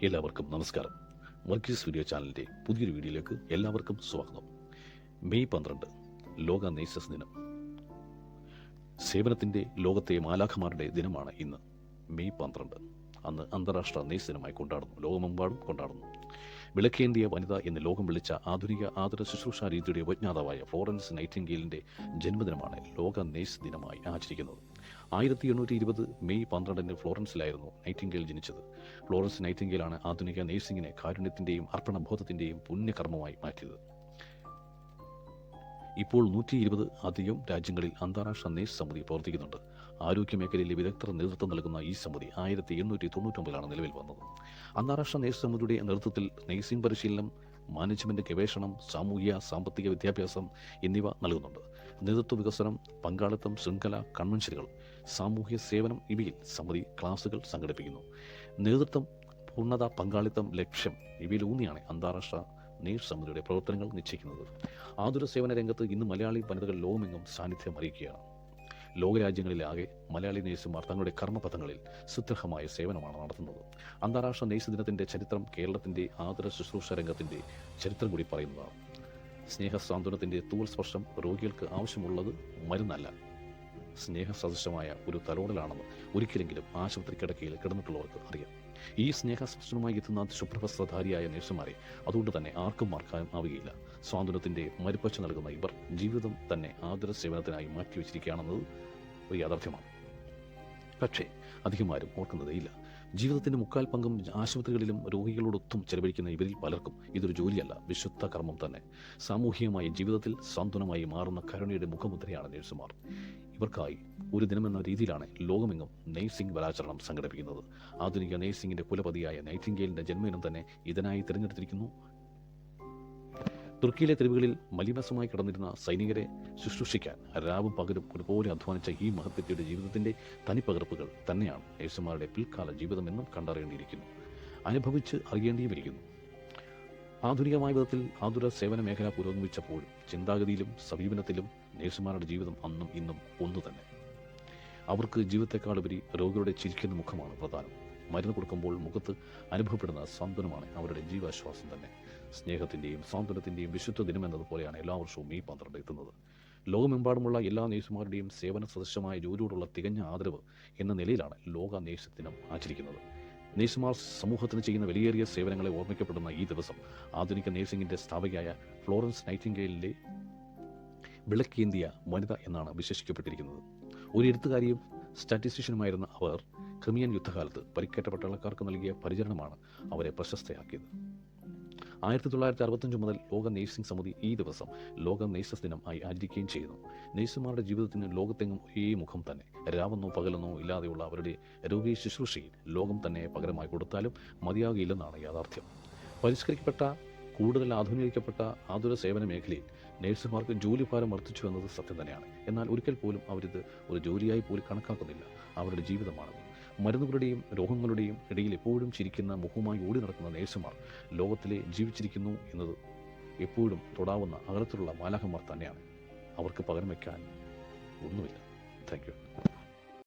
എല്ലാവർക്കും നമസ്കാരം. വർഗീസ് വീഡിയോ ചാനലിൻ്റെ പുതിയൊരു വീഡിയോയിലേക്ക് എല്ലാവർക്കും സ്വാഗതം. മെയ് 12 ലോക നേഴ്സസ് ദിനം. സേവനത്തിൻ്റെ ലോകത്തെ മാലാഖമാരുടെ ദിനമാണ് ഇന്ന് മെയ് 12. അന്ന് അന്താരാഷ്ട്ര നേഴ്സ് ദിനമായി കൊണ്ടാടുന്നു. ലോകമെമ്പാടും കൊണ്ടാടുന്നു. വിളക്കേന്ത്യ വനിത എന്ന് ലോകം വിളിച്ച ആധുനിക ആതുര ശുശ്രൂഷ രീതിയുടെ ഉപജ്ഞാതാവായ ഫ്ലോറൻസ് നൈറ്റിംഗേലിൻ്റെ ജന്മദിനമാണ് ലോക നേഴ്സ് ദിനമായി ആചരിക്കുന്നത്. 1820 മെയ് 12 ഫ്ലോറൻസിലായിരുന്നു നൈറ്റിംഗേൽ ജനിച്ചത്. ഫ്ലോറൻസ് നൈറ്റിംഗേലാണ് ആധുനിക നേഴ്സിംഗിനെ കാരുണ്യത്തിൻ്റെയും അർപ്പണബോധത്തിൻ്റെയും പുണ്യകർമ്മമായി മാറ്റിയത്. ഇപ്പോൾ 120 അധികം രാജ്യങ്ങളിൽ അന്താരാഷ്ട്ര നേഴ്സ് സമിതി പ്രവർത്തിക്കുന്നുണ്ട്. ആരോഗ്യമേഖലയിലെ വിദഗ്ധർ നേതൃത്വം നൽകുന്ന ഈ സമിതി 1899 നിലവിൽ വന്നത്. അന്താരാഷ്ട്ര നേഴ്സ് സമിതിയുടെ നേതൃത്വത്തിൽ നേഴ്സിംഗ് പരിശീലനം, മാനേജ്മെൻറ്റ് ഗവേഷണം, സാമൂഹിക സാമ്പത്തിക വിദ്യാഭ്യാസം എന്നിവ നൽകുന്നുണ്ട്. നേതൃത്വ വികസനം, പങ്കാളിത്തം, ശൃംഖല, കൺവെൻഷനുകൾ, സാമൂഹ്യ സേവനം ഇവയിൽ സമിതി ക്ലാസുകൾ സംഘടിപ്പിക്കുന്നു. നേതൃത്വം, പൂർണ്ണത, പങ്കാളിത്തം, ലക്ഷ്യം ഇവയിലൂന്നിയാണ് അന്താരാഷ്ട്ര നേഴ്സ് സമിതിയുടെ പ്രവർത്തനങ്ങൾ നിശ്ചയിക്കുന്നത്. ആതുര സേവന രംഗത്ത് ഇന്ന് മലയാളി വനിതകൾ ലോകമെങ്ങും സാന്നിധ്യം അറിയിക്കുകയാണ്. ലോകരാജ്യങ്ങളിലാകെ മലയാളി നേഴ്സുമാർ തങ്ങളുടെ കർമ്മപഥങ്ങളിൽ സുദൃഢമായ സേവനമാണ് നടത്തുന്നത്. അന്താരാഷ്ട്ര നേഴ്സ് ദിനത്തിൻ്റെ ചരിത്രം കേരളത്തിൻ്റെ ആതുര ശുശ്രൂഷ രംഗത്തിൻ്റെ ചരിത്രം കൂടി പറയുന്നതാണ്. സ്നേഹസാന്ത്വനത്തിൻ്റെ തൂവൽ സ്പർശം രോഗികൾക്ക് ആവശ്യമുള്ളത് മരുന്നല്ല, സ്നേഹസദൃശമായ ഒരു തലോടലാണെന്ന് ഒരിക്കലെങ്കിലും ആശുപത്രി കിടക്കയിൽ കിടന്നിട്ടുള്ളവർക്ക് അറിയാം. ഈ സ്നേഹസ്പർശനമായി എത്തുന്ന ശുഭ്രവസ്ത്രധാരിയായ നേഴ്സുമാരെ അതുകൊണ്ട് തന്നെ ആർക്കും മറക്കാനും ആവുകയില്ല. സ്വാതന്ത്ര്യത്തിൻ്റെ മരുപ്പച്ച നൽകുന്ന ഇവർ ജീവിതം തന്നെ ആതുര സേവനത്തിനായി മാറ്റിവെച്ചിരിക്കുകയാണെന്നത് ഒരു യാഥാർത്ഥ്യമാണ്. പക്ഷേ അധികമാരും ഓർക്കുന്നതേയില്ല. ജീവിതത്തിൻ്റെ മുക്കാൽ പങ്കും ആശുപത്രികളിലും രോഗികളോടൊത്തും ചെലവഴിക്കുന്ന ഇവരിൽ പലർക്കും ഇതൊരു ജോലിയല്ല, വിശുദ്ധ കർമ്മം തന്നെ. സാമൂഹികമായ ജീവിതത്തിൽ സാന്ത്വനമായി മാറുന്ന കരുണയുടെ മുഖമുദ്രയാണ് നേഴ്സുമാർ. ഇവർക്കായി ഒരു ദിനമെന്ന രീതിയിലാണ് ലോകമെങ്ങും നേഴ്സിംഗ് വാരാചരണം സംഘടിപ്പിക്കുന്നത്. ആധുനിക നേഴ്സിംഗിൻ്റെ കുലപതിയായ നൈറ്റിംഗേലിൻ്റെ ജന്മദിനം തന്നെ ഇതിനായി തിരഞ്ഞെടുത്തിരിക്കുന്നു. തുർക്കിയിലെ തെരുവുകളിൽ മലീമസമായി കിടന്നിരുന്ന സൈനികരെ ശുശ്രൂഷിക്കാൻ രാവും പകലും ഒരുപോലെ അധ്വാനിച്ച ഈ മഹത്വത്തിയുടെ ജീവിതത്തിൻ്റെ തനിപ്പകർപ്പുകൾ തന്നെയാണ് നേഴ്സുമാരുടെ പിൽക്കാല ജീവിതമെന്നും കണ്ടറിയേണ്ടിയിരിക്കുന്നു, അനുഭവിച്ച് അറിയേണ്ടിയുമിരിക്കുന്നു. ആധുനികമായ വിധത്തിൽ ആതുര സേവന മേഖല പുരോഗമിച്ചപ്പോഴും ചിന്താഗതിയിലും സമീപനത്തിലും നേഴ്സുമാരുടെ ജീവിതം അന്നും ഇന്നും ഒന്നു തന്നെ. അവർക്ക് ജീവിതത്തെക്കാളുപരി രോഗികളുടെ ചിരിക്കുന്ന മുഖമാണ് പ്രധാനം. മരുന്ന് കൊടുക്കുമ്പോൾ മുഖത്ത് അനുഭവപ്പെടുന്ന സാന്ത്വനമാണ് അവരുടെ ജീവാശ്വാസം തന്നെ. സ്നേഹത്തിൻ്റെയും സാന്ത്വനത്തിൻ്റെയും വിശുദ്ധ ദിനമെന്നതുപോലെയാണ് എല്ലാ വർഷവും മെയ് 12 എത്തുന്നത്. ലോകമെമ്പാടുമുള്ള എല്ലാ നേഴ്സുമാരുടെയും സേവന സദൃശമായ ജോലിയോടുള്ള തികഞ്ഞ ആദരവ് എന്ന നിലയിലാണ് ലോക നേഴ്സ് ദിനം ആചരിക്കുന്നത്. നേഴ്സുമാർ സമൂഹത്തിന് ചെയ്യുന്ന വിലയേറിയ സേവനങ്ങളെ ഓർമ്മിക്കപ്പെടുന്ന ഈ ദിവസം ആധുനിക നേഴ്സിംഗിൻ്റെ സ്ഥാപകയായ ഫ്ലോറൻസ് നൈറ്റിംഗേലിൻ്റെ വിളക്കേന്ത്യ വനിത എന്നാണ് വിശേഷിക്കപ്പെട്ടിരിക്കുന്നത്. ഒരു എഴുത്തുകാരിയും സ്റ്റാറ്റിസ്റ്റീഷ്യനുമായിരുന്ന അവർ ക്രിമിയൻ യുദ്ധകാലത്ത് പരിക്കേറ്റ പട്ടാളക്കാർക്ക് നൽകിയ പരിചരണമാണ് അവരെ പ്രശസ്തയാക്കിയത്. 1965 മുതൽ ലോക നേഴ്സിംഗ് സമിതി ഈ ദിവസം ലോക നേഴ്സസ് ദിനം ആയി ആചരിക്കുകയും ചെയ്യുന്നു. നേഴ്സുമാരുടെ ജീവിതത്തിന് ലോകത്തെങ്ങും ഒരേ മുഖം തന്നെ. രാവെന്നോ പകലെന്നോ ഇല്ലാതെയുള്ള അവരുടെ രോഗി ശുശ്രൂഷയിൽ ലോകം തന്നെ പകരമായി കൊടുത്താലും മതിയാകില്ലെന്നാണ് യാഥാർത്ഥ്യം. പരിഷ്കരിക്കപ്പെട്ട, കൂടുതൽ ആധുനീകരിക്കപ്പെട്ട ആതുര സേവന മേഖലയിൽ നേഴ്സുമാർക്ക് ജോലിഭാരം വർദ്ധിച്ചു എന്നത് സത്യം തന്നെയാണ്. എന്നാൽ ഒരിക്കൽ പോലും അവരിത് ഒരു ജോലിയായി പോലും കണക്കാക്കുന്നില്ല. അവരുടെ ജീവിതമാണത്. മരുന്നുകളുടെയും രോഗങ്ങളുടെയും ഇടയിൽ എപ്പോഴും ചിരിക്കുന്ന മുഖവുമായി ഓടി നടക്കുന്ന നേഴ്സുമാർ ലോകത്തിലെ ജീവിച്ചിരിക്കുന്നു എന്നത് എപ്പോഴും തൊടാവുന്ന അകലത്തിലുള്ള മാലാഖമാർ തന്നെയാണ്. അവർക്ക് പകരം വയ്ക്കാൻ ഒന്നുമില്ല. Thank you.